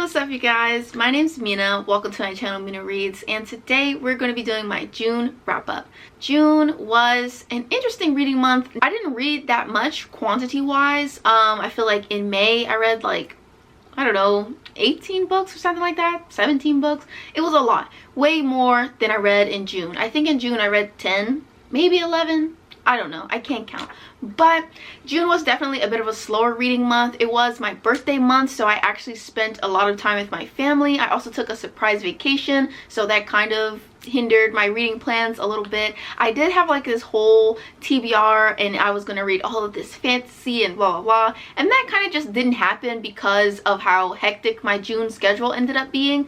what's up you guys? My name's Mina. Welcome to my channel Mina Reads, and today we're going to be doing my June wrap up. June was an interesting reading month. I didn't read that much quantity wise. I feel like in May I read like, I don't know, 18 books or something like that, 17 books. It was a lot, way more than I read in June. I think in June I read 10, maybe 11. I don't know, I can't count. But June was definitely a bit of a slower reading month. It was my birthday month, so I actually spent a lot of time with my family. I also took a surprise vacation, so that kind of hindered my reading plans a little bit. I did have like this whole TBR and I was gonna read all of this fantasy and blah blah blah, and that kind of just didn't happen because of how hectic my June schedule ended up being,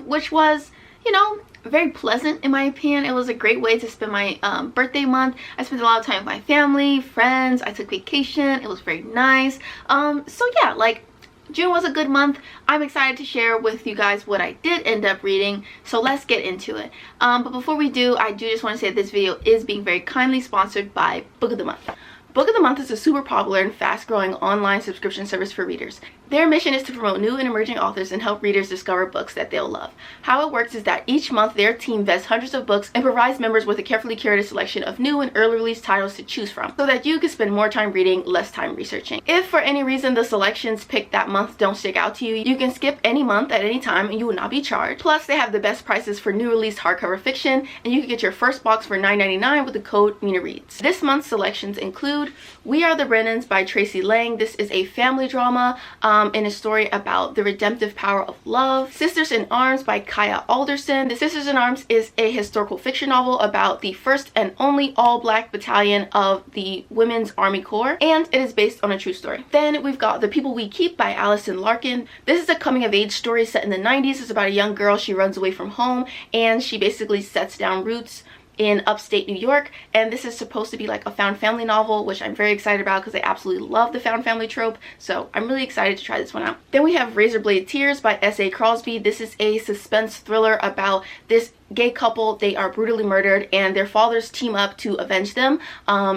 which was, you know, very pleasant in my opinion. It was a great way to spend my birthday month. I spent a lot of time with my family, friends. I took vacation. It was very nice. So yeah, like June was a good month. I'm excited to share with you guys what I did end up reading, so let's get into it. But before we do, I do just want to say that this video is being very kindly sponsored by Book of the Month. Book of the Month is a super popular and fast-growing online subscription service for readers. Their mission is to promote new and emerging authors and help readers discover books that they'll love. How it works is that each month their team vets hundreds of books and provides members with a carefully curated selection of new and early release titles to choose from, so that you can spend more time reading, less time researching. If for any reason the selections picked that month don't stick out to you, you can skip any month at any time and you will not be charged. Plus, they have the best prices for new released hardcover fiction, and you can get your first box for $9.99 with the code MINAREADS. This month's selections include We Are the Brennans by Tracy Lang. This is a family drama and a story about the redemptive power of love. Sisters in Arms by Kaya Alderson. The Sisters in Arms is a historical fiction novel about the first and only all-black battalion of the Women's Army Corps, and it is based on a true story. Then we've got The People We Keep by Allison Larkin. This is a coming-of-age story set in the 90s. It's about a young girl. She runs away from home and she basically sets down roots in upstate New York, and this is supposed to be like a found family novel, which I'm very excited about because I absolutely love the found family trope, so I'm really excited to try this one out. Then we have Razorblade Tears by S.A. Crosby. This is a suspense thriller about this gay couple. They are brutally murdered and their fathers team up to avenge them.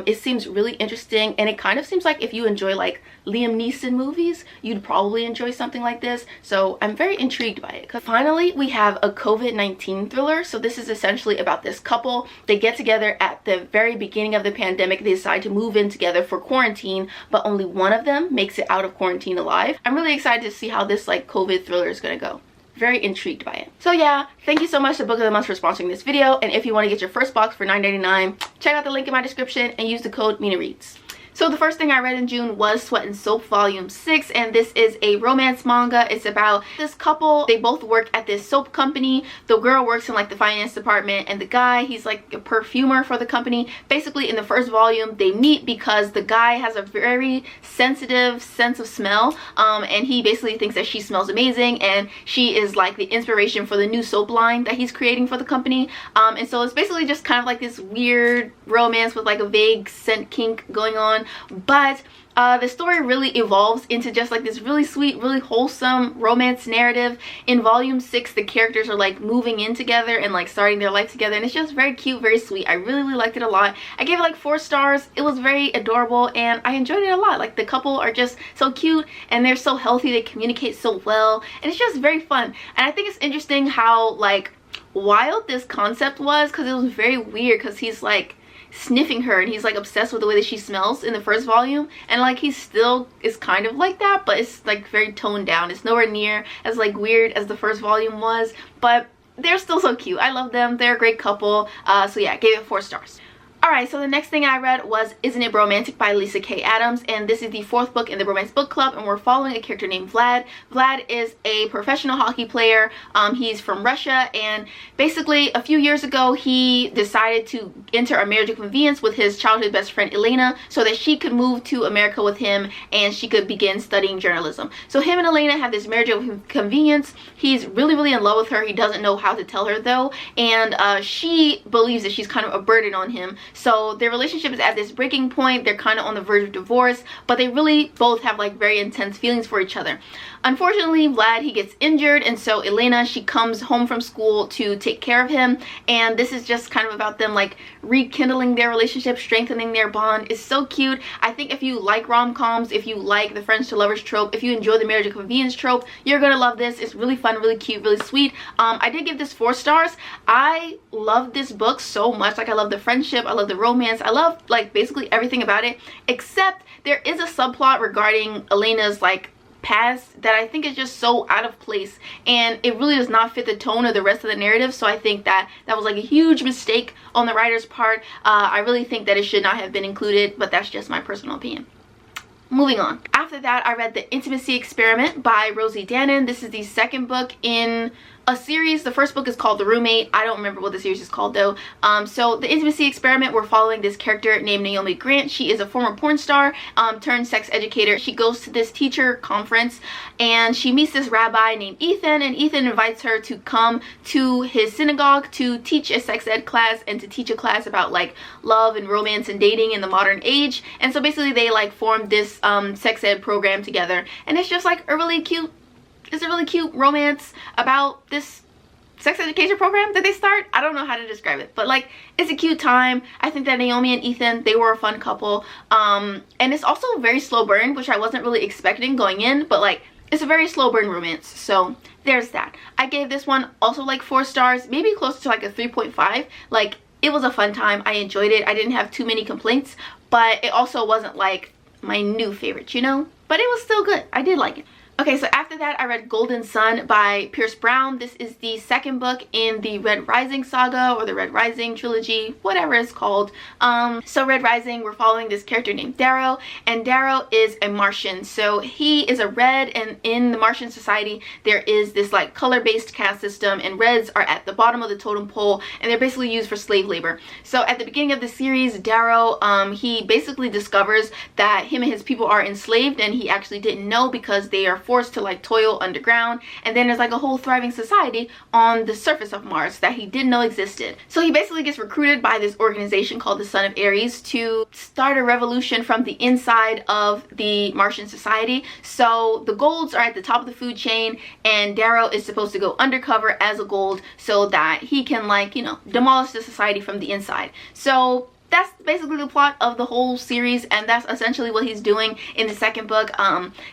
It seems really interesting, and it kind of seems like if you enjoy like Liam Neeson movies, you'd probably enjoy something like this, so I'm very intrigued by it. Finally, we have a COVID-19 thriller. So this is essentially about this couple. They get together at the very beginning of the pandemic. They decide to move in together for quarantine, but only one of them makes it out of quarantine alive. I'm really excited to see how this like COVID thriller is gonna go. Very intrigued by it. So yeah, thank you so much to Book of the Month for sponsoring this video, and if you want to get your first box for $9.99, check out the link in my description and use the code MINAREADS. So the first thing I read in June was Sweat and Soap Volume 6, and this is a romance manga. It's about this couple. They both work at this soap company. The girl works in like the finance department, and the guy, he's like a perfumer for the company. Basically, in the first volume, they meet because the guy has a very sensitive sense of smell, and he basically thinks that she smells amazing, and she is like the inspiration for the new soap line that he's creating for the company. And so it's basically just kind of like this weird romance with like a vague scent kink going on. But the story really evolves into just like this really sweet, really wholesome romance narrative. In volume 6, the characters are like moving in together and like starting their life together, and it's just very cute, very sweet. I really liked it a lot. I gave it like 4 stars. It was very adorable and I enjoyed it a lot. Like the couple are just so cute and they're so healthy. They communicate so well and it's just very fun. And I think it's interesting how like wild this concept was, because it was very weird, because he's like sniffing her and he's like obsessed with the way that she smells in the first volume, and like he still is kind of like that, but it's like very toned down. It's nowhere near as like weird as the first volume was, but they're still so cute. I love them. They're a great couple. So yeah, I gave it 4 stars. Alright, so the next thing I read was Isn't It Romantic by Lisa K. Adams, and this is the 4th book in the Romance Book Club, and we're following a character named Vlad. Vlad is a professional hockey player. He's from Russia, and basically a few years ago he decided to enter a marriage of convenience with his childhood best friend Elena so that she could move to America with him and she could begin studying journalism. So him and Elena have this marriage of convenience. He's really in love with her. He doesn't know how to tell her though, and she believes that she's kind of a burden on him. So their relationship is at this breaking point. They're kind of on the verge of divorce, but they really both have like very intense feelings for each other. Unfortunately, Vlad, he gets injured, and so Elena, she comes home from school to take care of him, and this is just kind of about them like rekindling their relationship, strengthening their bond. It's so cute. I think if you like rom-coms, if you like the friends to lovers trope, if you enjoy the marriage of convenience trope, you're gonna love this. It's really fun, really cute, really sweet. I did give this 4 stars. I love this book so much. Like, I love the friendship, I love the romance, I love like basically everything about it, except there is a subplot regarding Elena's like past that I think is just so out of place, and it really does not fit the tone of the rest of the narrative. So I think that that was like a huge mistake on the writer's part. I really think that it should not have been included, but that's just my personal opinion. Moving on. After that, I read The Intimacy Experiment by Rosie Danan. This is the second book in a series. The first book is called The Roommate. I don't remember what the series is called though. So The Intimacy Experiment, we're following this character named Naomi Grant. She is a former porn star turned sex educator. She goes to this teacher conference and she meets this rabbi named Ethan, and Ethan invites her to come to his synagogue to teach a sex ed class and to teach a class about like love and romance and dating in the modern age. And so basically they like formed this sex ed program together, and it's just like a really cute romance about this sex education program that they start. I don't know how to describe it, but like it's a cute time. I think that Naomi and Ethan, they were a fun couple, and it's also a very slow burn, which I wasn't really expecting going in, but like it's a very slow burn romance. So there's that. I gave this one also like 4 stars, maybe close to like a 3.5. Like, it was a fun time. I enjoyed it. I didn't have too many complaints, but it also wasn't like my new favorite, you know, but it was still good. I did like it. Okay, so after that, I read Golden Sun by Pierce Brown. This is the second book in the Red Rising saga, or the Red Rising trilogy, whatever it's called. So Red Rising, we're following this character named Darrow, and Darrow is a Martian. So he is a red, and in the Martian society, there is this like color-based caste system, and reds are at the bottom of the totem pole, and they're basically used for slave labor. So at the beginning of the series, Darrow, he basically discovers that him and his people are enslaved, and he actually didn't know because they are forced to like toil underground, and then there's like a whole thriving society on the surface of Mars that he didn't know existed. So he basically gets recruited by this organization called the Son of Ares to start a revolution from the inside of the Martian society. So the golds are at the top of the food chain, and Darrow is supposed to go undercover as a gold so that he can, like, you know, demolish the society from the inside. So that's basically the plot of the whole series, and that's essentially what he's doing in the second book.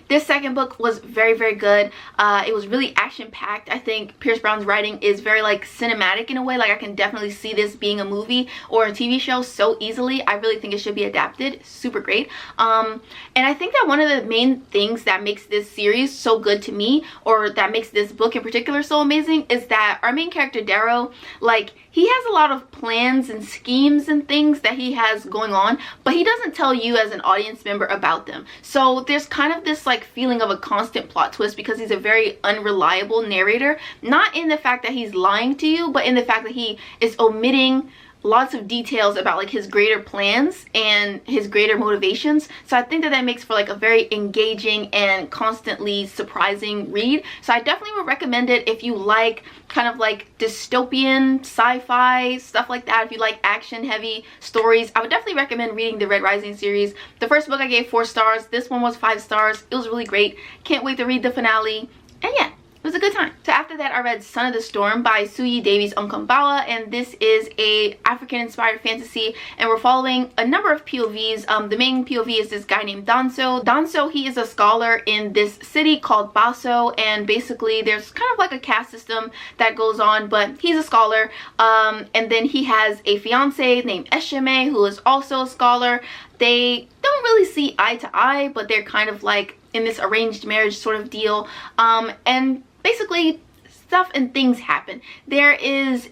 This second book was very, very good. It was really action-packed. I think Pierce Brown's writing is very like cinematic in a way. Like, I can definitely see this being a movie or a TV show so easily. I really think it should be adapted. Super great. And I think that one of the main things that makes this series so good to me, or that makes this book in particular so amazing, is that our main character Darrow, like, he has a lot of plans and schemes and things that he has going on, but he doesn't tell you as an audience member about them. So there's kind of this like feeling of a constant plot twist because he's a very unreliable narrator. Not in the fact that he's lying to you, but in the fact that he is omitting lots of details about like his greater plans and his greater motivations. So I think that that makes for like a very engaging and constantly surprising read. So I definitely would recommend it if you like kind of like dystopian sci-fi stuff like that. If you like action heavy stories, I would definitely recommend reading the Red Rising series. The first book I gave 4 stars. This one was 5 stars. It was really great. Can't wait to read the finale. And yeah, it was a good time. So after that, I read Son of the Storm by Suyi Davies Onkambawa, and this is a African-inspired fantasy, and we're following a number of POVs. The main POV is this guy named Danso. Danso, he is a scholar in this city called Baso, and basically there's kind of like a caste system that goes on, but he's a scholar. And then he has a fiance named Eshime, who is also a scholar. They don't really see eye to eye, but they're kind of like in this arranged marriage sort of deal. And basically stuff and things happen. This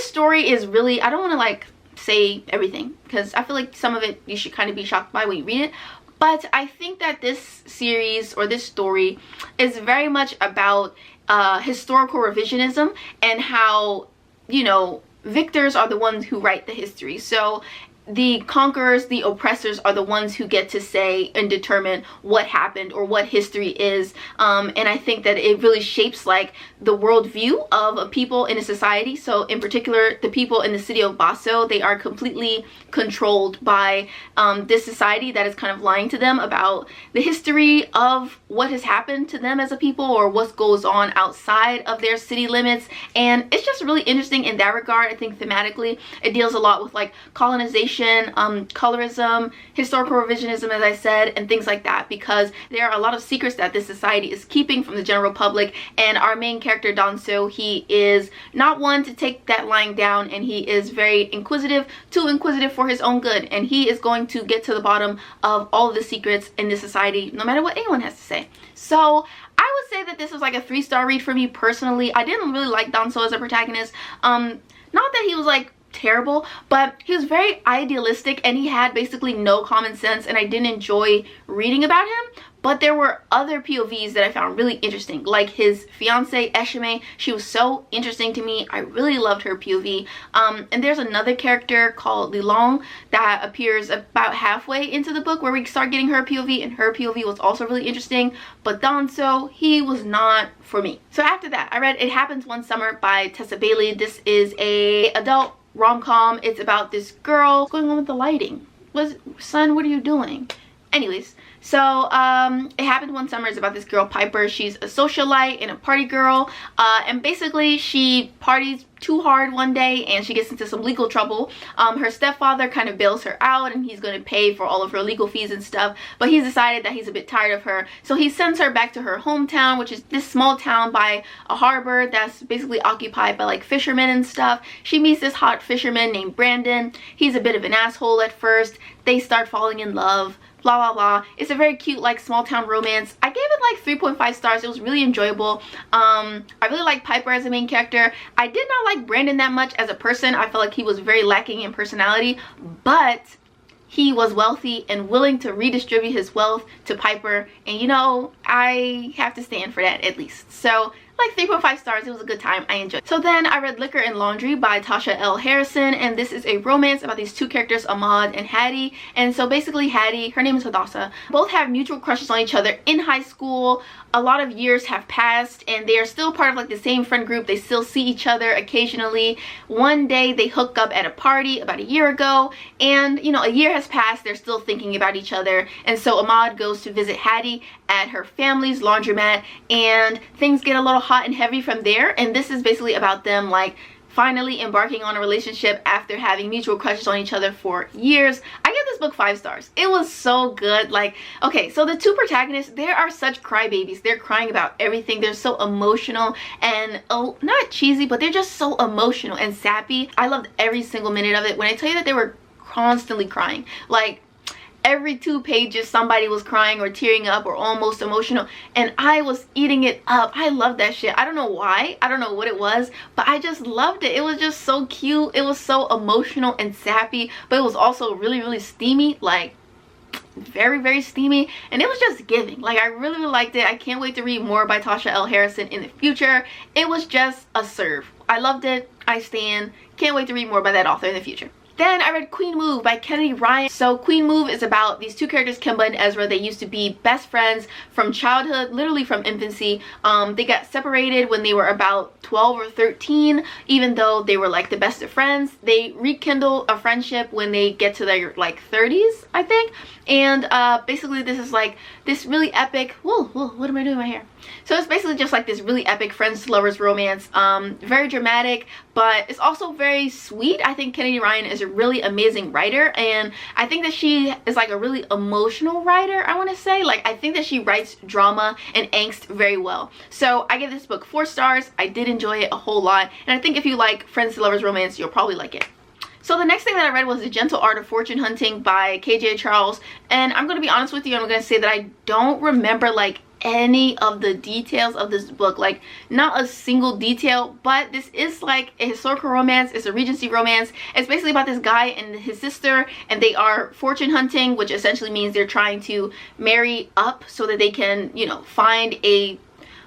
story is really, I don't want to like say everything because I feel like some of it you should kind of be shocked by when you read it, but I think that this series or this story is very much about historical revisionism and how, you know, victors are the ones who write the history. So the conquerors, the oppressors, are the ones who get to say and determine what happened or what history is. And I think that it really shapes like the worldview of a people in a society. So in particular, the people in the city of Basso, they are completely controlled by this society that is kind of lying to them about the history of what has happened to them as a people or what goes on outside of their city limits. And it's just really interesting in that regard. I think thematically it deals a lot with like colonization, colorism, historical revisionism, as I said, and things like that, because there are a lot of secrets that this society is keeping from the general public. And our main character Danso, he is not one to take that lying down, and he is very inquisitive, too inquisitive for his own good, and he is going to get to the bottom of all of the secrets in this society, no matter what anyone has to say. So I would say that this was like a 3-star read for me personally. I didn't really like Danso as a protagonist. Not that he was like terrible, but he was very idealistic and he had basically no common sense, and I didn't enjoy reading about him. But there were other POVs that I found really interesting, like his fiance Eshime. She was so interesting to me. I really loved her POV. And there's another character called Lilong that appears about halfway into the book where we start getting her POV, and her POV was also really interesting. But Danso, he was not for me. So after that, I read It Happens One Summer by Tessa Bailey. This is a adult rom-com. It's about this girl. What's going on with the lighting? Son, what are you doing? Anyways, so It Happened One Summer is about this girl Piper. She's a socialite and a party girl, and basically she parties too hard one day and she gets into some legal trouble. Her stepfather kind of bails her out, and he's going to pay for all of her legal fees and stuff, but he's decided that he's a bit tired of her, so he sends her back to her hometown, which is this small town by a harbor that's basically occupied by like fishermen and stuff. She meets this hot fisherman named Brandon. He's a bit of an asshole at first. They start falling in love, blah blah blah. It's a very cute like small town romance. I gave it like 3.5 stars. It was really enjoyable. I really like Piper as a main character. I did not like Brandon that much as a person. I felt like he was very lacking in personality, but he was wealthy and willing to redistribute his wealth to Piper, and you know, I have to stand for that at least. So like 3.5 stars. It was a good time. I enjoyed it. So then I read Liquor and Laundry by Tasha L. Harrison, and this is a romance about these two characters, Ahmad and Hattie. And so basically Hattie, her name is Hadassah, both have mutual crushes on each other in high school. A lot of years have passed and they are still part of like the same friend group. They still see each other occasionally. One day they hook up at a party about a year ago, and you know, a year has passed. They're still thinking about each other, and so Ahmad goes to visit Hattie at her family's laundromat, and things get a little hot and heavy from there. And this is basically about them like finally embarking on a relationship after having mutual crushes on each other for years. I give this book 5 stars. It was so good. Like, okay, so the two protagonists, they are such crybabies. They're crying about everything. They're so emotional and, oh, not cheesy, but they're just so emotional and sappy. I loved every single minute of it. When I tell you that they were constantly crying, like every 2 pages somebody was crying or tearing up or almost emotional, and I was eating it up. I love that shit. I don't know why. I don't know what it was, but I just loved it. It was just so cute. It was so emotional and sappy, but it was also really, really steamy, like very, very steamy, and it was just giving. Like, I really, really liked it. I can't wait to read more by Tasha L. Harrison in the future. It was just a serve. I loved it. I stan. Can't wait to read more by that author in the future. Then I read Queen Move by Kennedy Ryan. So Queen Move is about these two characters, Kimba and Ezra. They used to be best friends from childhood, literally from infancy. They got separated when they were about 12 or 13, even though they were like the best of friends. They rekindle a friendship when they get to their like 30s, I think. And basically this is like this really epic, whoa, what am I doing right here? So it's basically just like this really epic friends to lovers romance. Very dramatic, but it's also very sweet. I think Kennedy Ryan is a really amazing writer, and I think that she is like a really emotional writer, I want to say. Like, I think that she writes drama and angst very well. So I give this book 4 stars. I did enjoy it a whole lot, and I think if you like friends to lovers romance, you'll probably like it. So the next thing that I read was The Gentle Art of Fortune Hunting by KJ Charles, and I'm going to be honest with you, I'm going to say that I don't remember like any of the details of this book, like not a single detail. But this is like a historical romance. It's a Regency romance. It's basically about this guy and his sister, and they are fortune hunting, which essentially means they're trying to marry up so that they can, you know, find a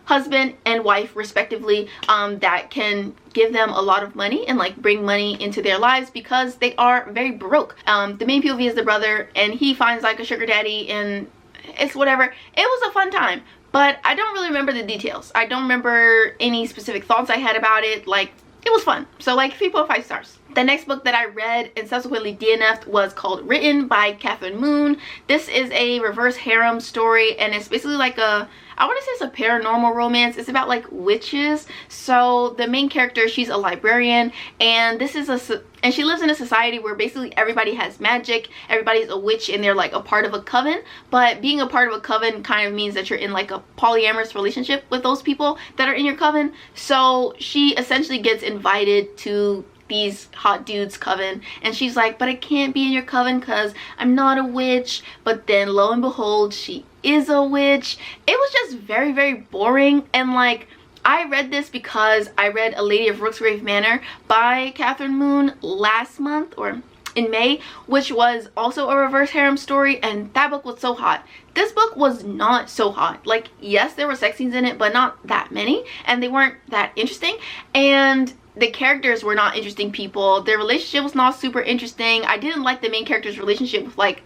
husband and wife respectively, that can give them a lot of money and like bring money into their lives because they are very broke. The main POV is the brother, and he finds like a sugar daddy, and it's whatever. It was a fun time, but I don't really remember the details. I don't remember any specific thoughts I had about it. Like, it was fun. So like 3.5 stars. The next book that I read and subsequently DNF'd was called Written by Catherine Moon. This is a reverse harem story, and it's basically like a, I want to say it's a paranormal romance. It's about like witches. So the main character, she's a librarian, and she lives in a society where basically everybody has magic. Everybody's a witch and they're like a part of a coven. But being a part of a coven kind of means that you're in like a polyamorous relationship with those people that are in your coven. So she essentially gets invited to these hot dudes coven, and she's like, but I can't be in your coven because I'm not a witch. But then lo and behold, she is a witch. It was just very, very boring. And like, I read this because I read A Lady of Rooksgrave Manor by Catherine Moon last month, or in May, which was also a reverse harem story, and that book was so hot. This book was not so hot. Like, yes, there were sex scenes in it, but not that many, and they weren't that interesting, and the characters were not interesting people. Their relationship was not super interesting. I didn't like the main character's relationship with like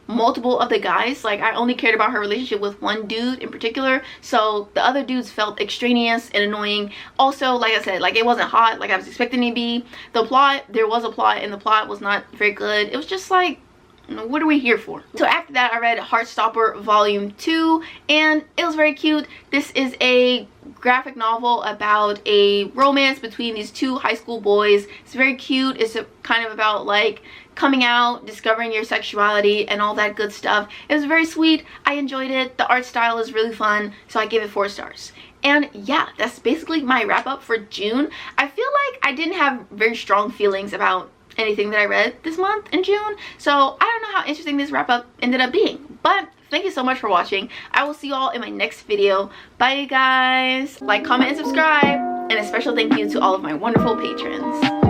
multiple of the guys. Like, I only cared about her relationship with one dude in particular, so the other dudes felt extraneous and annoying. Also, like I said, like, it wasn't hot like I was expecting it to be. The plot, there was a plot, and the plot was not very good. It was just like, what are we here for? So after that, I read Heartstopper Volume 2, and it was very cute. This is a graphic novel about a romance between these two high school boys. It's very cute. It's kind of about like coming out, discovering your sexuality, and all that good stuff. It was very sweet. I enjoyed it. The art style is really fun, so I gave it 4 stars. And yeah, that's basically my wrap up for June. I feel like I didn't have very strong feelings about anything that I read this month in June, so I don't know how interesting this wrap up ended up being, but thank you so much for watching. I will see you all in my next video. Bye, you guys. Like, comment, and subscribe, and a special thank you to all of my wonderful patrons.